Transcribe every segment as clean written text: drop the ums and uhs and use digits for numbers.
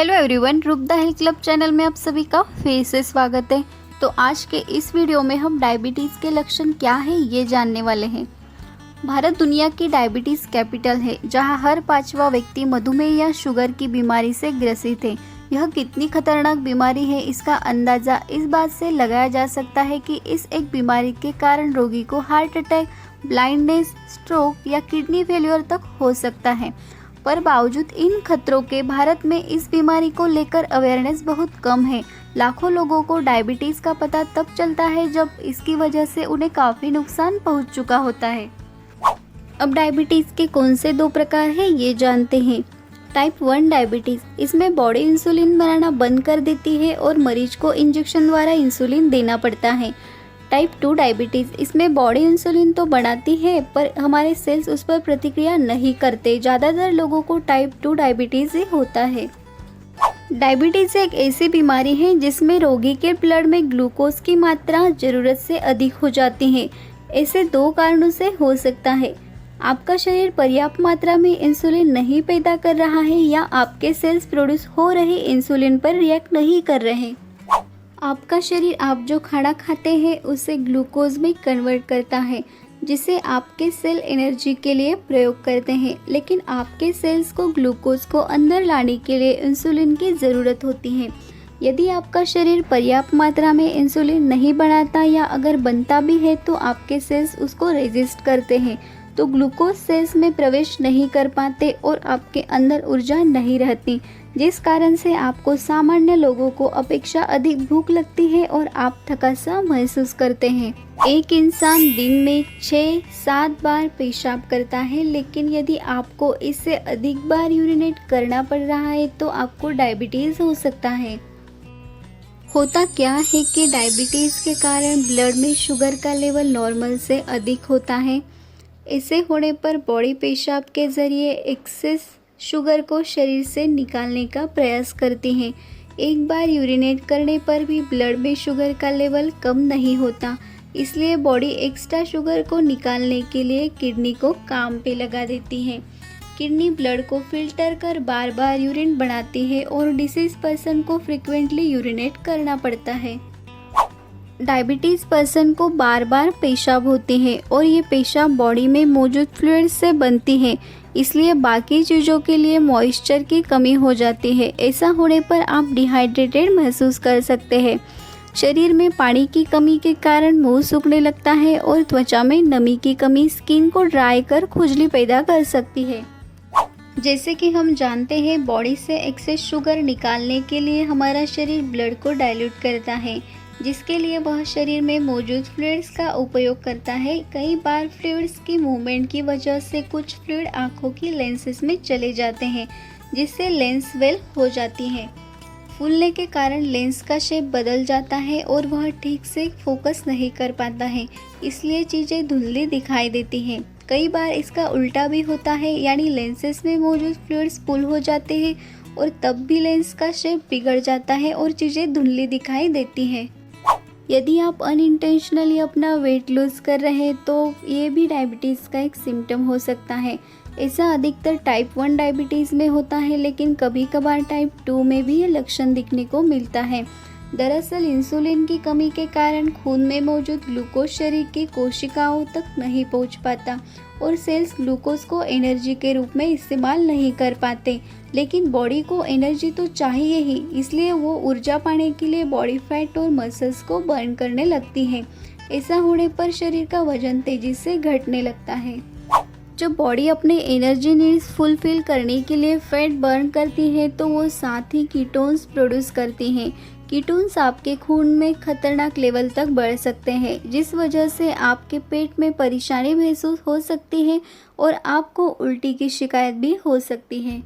Hello everyone, रूप the health club channel में आप सभी का फिर से स्वागत है। तो आज के इस वीडियो में हम डायबिटीज़ के लक्षण क्या है ये जानने वाले हैं। भारत दुनिया की डायबिटीज़ कैपिटल है, जहां हर पांचवा व्यक्ति मधुमेह या शुगर की बीमारी से ग्रसित है। यह कितनी खतरनाक बीमारी है, इसका अंदाज़ा इस बात से लगाया जा सकता है कि इस एक बीमारी के कारण रोगी को हार्ट अटैक, ब्लाइंडनेस, स्ट्रोक या किडनी फेल्योर तक हो सकता है। पर बावजूद इन खतरों के भारत में इस बीमारी को लेकर अवेयरनेस बहुत कम है। लाखों लोगों को डायबिटीज़ का पता तब चलता है जब इसकी वजह से उन्हें काफ़ी नुकसान पहुंच चुका होता है। अब डायबिटीज़ के कौन से दो प्रकार हैं ये जानते हैं। टाइप 1 डायबिटीज़, इसमें बॉडी इंसुलिन बनाना बंद कर देती है और मरीज को इंजेक्शन द्वारा इंसुलिन देना पड़ता है। टाइप 2 डायबिटीज़, इसमें बॉडी इंसुलिन तो बनाती है पर हमारे सेल्स उस पर प्रतिक्रिया नहीं करते। ज़्यादातर लोगों को टाइप 2 डायबिटीज़ ही होता है। डायबिटीज़ एक ऐसी बीमारी है जिसमें रोगी के ब्लड में ग्लूकोज की मात्रा ज़रूरत से अधिक हो जाती है। ऐसे दो कारणों से हो सकता है। आपका शरीर पर्याप्त मात्रा में इंसुलिन नहीं पैदा कर रहा है या आपके सेल्स प्रोड्यूस हो रहे इंसुलिन पर रिएक्ट नहीं कर रहे। आपका शरीर आप जो खाना खाते हैं उसे ग्लूकोज में कन्वर्ट करता है, जिसे आपके सेल एनर्जी के लिए प्रयोग करते हैं। लेकिन आपके सेल्स को ग्लूकोज को अंदर लाने के लिए इंसुलिन की ज़रूरत होती है। यदि आपका शरीर पर्याप्त मात्रा में इंसुलिन नहीं बनाता या अगर बनता भी है तो आपके सेल्स उसको रेजिस्ट करते हैं, तो ग्लूकोज सेल्स में प्रवेश नहीं कर पाते और आपके अंदर ऊर्जा नहीं रहती, जिस कारण से आपको सामान्य लोगों को अपेक्षा अधिक भूख लगती है और आप थका सा महसूस करते हैं। एक इंसान दिन में 6-7 बार पेशाब करता है, लेकिन यदि आपको इससे अधिक बार यूरिनेट करना पड़ रहा है तो आपको डायबिटीज़ हो सकता है। होता क्या है कि डायबिटीज़ के कारण ब्लड में शुगर का लेवल नॉर्मल से अधिक होता है। ऐसे होने पर बॉडी पेशाब के ज़रिए एक्सेस शुगर को शरीर से निकालने का प्रयास करती है। एक बार यूरिनेट करने पर भी ब्लड में शुगर का लेवल कम नहीं होता, इसलिए बॉडी एक्स्ट्रा शुगर को निकालने के लिए किडनी को काम पे लगा देती है। किडनी ब्लड को फिल्टर कर बार बार यूरिन बनाती है और डिसीज पर्सन को फ्रिक्वेंटली यूरिनेट करना पड़ता है। डायबिटीज़ पर्सन को बार बार पेशाब होती है और ये पेशाब बॉडी में मौजूद फ्लूइड से बनती है, इसलिए बाकी चीज़ों के लिए मॉइस्चर की कमी हो जाती है। ऐसा होने पर आप डिहाइड्रेटेड महसूस कर सकते हैं। शरीर में पानी की कमी के कारण मुंह सूखने लगता है और त्वचा में नमी की कमी स्किन को ड्राई कर खुजली पैदा कर सकती है। जैसे कि हम जानते हैं, बॉडी से एक्सेस शुगर निकालने के लिए हमारा शरीर ब्लड को डाइल्यूट करता है, जिसके लिए वह शरीर में मौजूद फ्लूइड्स का उपयोग करता है। कई बार फ्लूइड्स की मूवमेंट की वजह से कुछ फ्लूइड आँखों की लेंसेस में चले जाते हैं, जिससे लेंस स्वेल हो जाती है। फूलने के कारण लेंस का शेप बदल जाता है और वह ठीक से फोकस नहीं कर पाता है, इसलिए चीज़ें धुंधली दिखाई देती हैं। कई बार इसका उल्टा भी होता है, यानी लेंसेस में मौजूद फ्लूइड्स पुल हो जाते हैं और तब भी लेंस का शेप बिगड़ जाता है और चीज़ें धुंधली दिखाई देती हैं। यदि आप अनइंटेंशनली अपना वेट लूज़ कर रहे हैं तो ये भी डायबिटीज़ का एक सिम्टम हो सकता है। ऐसा अधिकतर टाइप 1 डायबिटीज़ में होता है, लेकिन कभी कभार टाइप 2 में भी ये लक्षण दिखने को मिलता है। दरअसल इंसुलिन की कमी के कारण खून में मौजूद ग्लूकोज शरीर की कोशिकाओं तक नहीं पहुंच पाता और सेल्स ग्लूकोज को एनर्जी के रूप में इस्तेमाल नहीं कर पाते। लेकिन बॉडी को एनर्जी तो चाहिए ही, इसलिए वो ऊर्जा पाने के लिए बॉडी फैट और मसल्स को बर्न करने लगती है। ऐसा होने पर शरीर का वजन तेजी से घटने लगता है। जब बॉडी अपने एनर्जी नीड्स फुलफिल करने के लिए फैट बर्न करती है तो वो साथ ही कीटोन्स प्रोड्यूस करती हैं। कीटोन्स आपके खून में खतरनाक लेवल तक बढ़ सकते हैं, जिस वजह से आपके पेट में परेशानी महसूस हो सकती है और आपको उल्टी की शिकायत भी हो सकती है।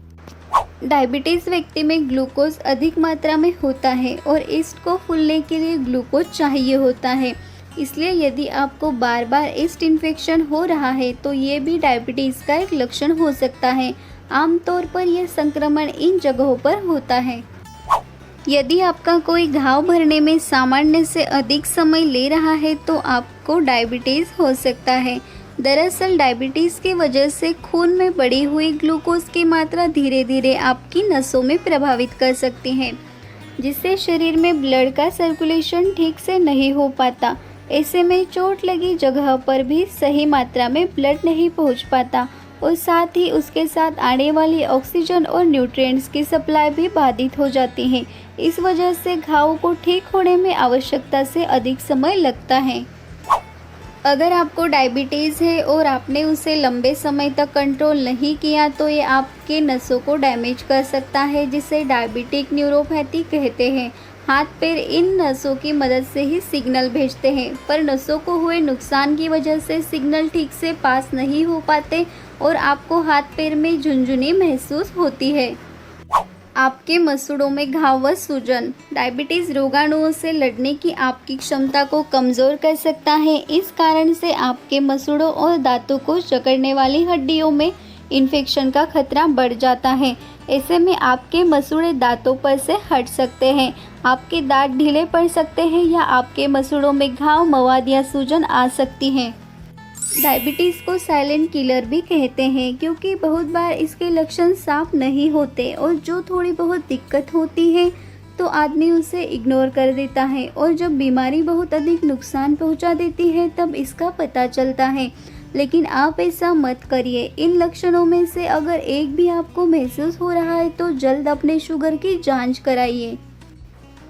डायबिटीज़ व्यक्ति में ग्लूकोज अधिक मात्रा में होता है और ईस्ट को फूलने के लिए ग्लूकोज चाहिए होता है, इसलिए यदि आपको बार बार ईस्ट इन्फेक्शन हो रहा है तो ये भी डायबिटीज़ का एक लक्षण हो सकता है। आमतौर पर यह संक्रमण इन जगहों पर होता है। यदि आपका कोई घाव भरने में सामान्य से अधिक समय ले रहा है तो आपको डायबिटीज़ हो सकता है। दरअसल डायबिटीज़ की वजह से खून में बढ़ी हुई ग्लूकोज की मात्रा धीरे धीरे आपकी नसों में प्रभावित कर सकती है, जिससे शरीर में ब्लड का सर्कुलेशन ठीक से नहीं हो पाता। ऐसे में चोट लगी जगह पर भी सही मात्रा में ब्लड नहीं पहुंच पाता और साथ ही उसके साथ आने वाली ऑक्सीजन और न्यूट्रिएंट्स की सप्लाई भी बाधित हो जाती है। इस वजह से घाव को ठीक होने में आवश्यकता से अधिक समय लगता है। अगर आपको डायबिटीज़ है और आपने उसे लंबे समय तक कंट्रोल नहीं किया तो ये आपके नसों को डैमेज कर सकता है, जिसे डायबिटिक न्यूरोपैथी कहते हैं। हाथ पैर इन नसों की मदद से ही सिग्नल भेजते हैं, पर नसों को हुए नुकसान की वजह से सिग्नल ठीक से पास नहीं हो पाते और आपको हाथ पैर में झुनझुनी महसूस होती है। आपके मसूड़ों में घाव व सूजन डायबिटीज़ रोगाणुओं से लड़ने की आपकी क्षमता को कमज़ोर कर सकता है। इस कारण से आपके मसूड़ों और दांतों को जकड़ने वाली हड्डियों में इन्फेक्शन का खतरा बढ़ जाता है। ऐसे में आपके मसूड़े दांतों पर से हट सकते हैं, आपके दांत ढीले पड़ सकते हैं या आपके मसूड़ों में घाव, मवाद या सूजन आ सकती है। डायबिटीज़ को साइलेंट किलर भी कहते हैं, क्योंकि बहुत बार इसके लक्षण साफ नहीं होते और जो थोड़ी बहुत दिक्कत होती है तो आदमी उसे इग्नोर कर देता है और जब बीमारी बहुत अधिक नुकसान पहुंचा देती है तब इसका पता चलता है। लेकिन आप ऐसा मत करिए। इन लक्षणों में से अगर एक भी आपको महसूस हो रहा है तो जल्द अपने शुगर की जांच कराइए।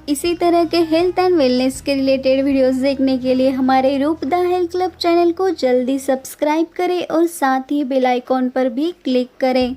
इसी तरह के हेल्थ एंड वेलनेस के रिलेटेड वीडियोस देखने के लिए हमारे रूपदा हेल्थ क्लब चैनल को जल्दी सब्सक्राइब करें और साथ ही बेल आइकॉन पर भी क्लिक करें।